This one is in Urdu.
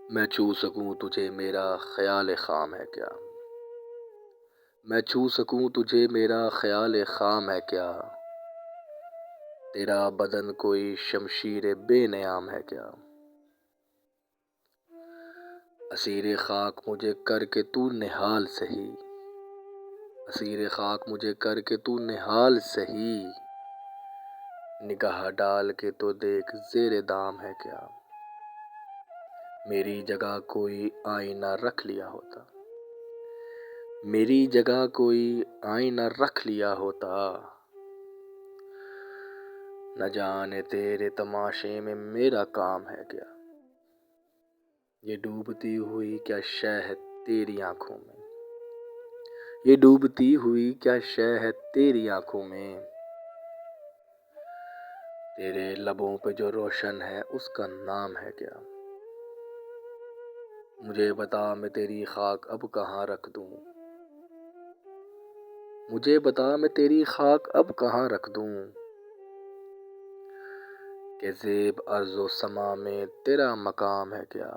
میں چھو سکوں تجھے میرا خیال خام ہے کیا؟ میں چھو سکوں تجھے میرا خیال خام ہے کیا؟ تیرا بدن کوئی شمشیر بے نیام ہے کیا؟ اسیر خاک مجھے کر کے تو نہال سہی، اسیر خاک مجھے کر کے تو نہال سہی، نگاہ ڈال کے تو دیکھ زیر دام ہے کیا؟ میری جگہ کوئی آئینہ رکھ لیا ہوتا، میری جگہ کوئی آئینہ رکھ لیا ہوتا، نہ جانے تیرے تماشے میں میرا کام ہے کیا؟ یہ ڈوبتی ہوئی کیا شے ہے تیری آنکھوں میں، یہ ڈوبتی ہوئی کیا شے ہے تیری آنکھوں میں، تیرے لبوں پہ جو روشن ہے اس کا نام ہے کیا؟ مجھے بتا میں تیری خاک اب کہاں رکھ دوں، مجھے بتا میں تیری خاک اب کہاں رکھ دوں، کہ زیب ارض و سما میں تیرا مقام ہے کیا؟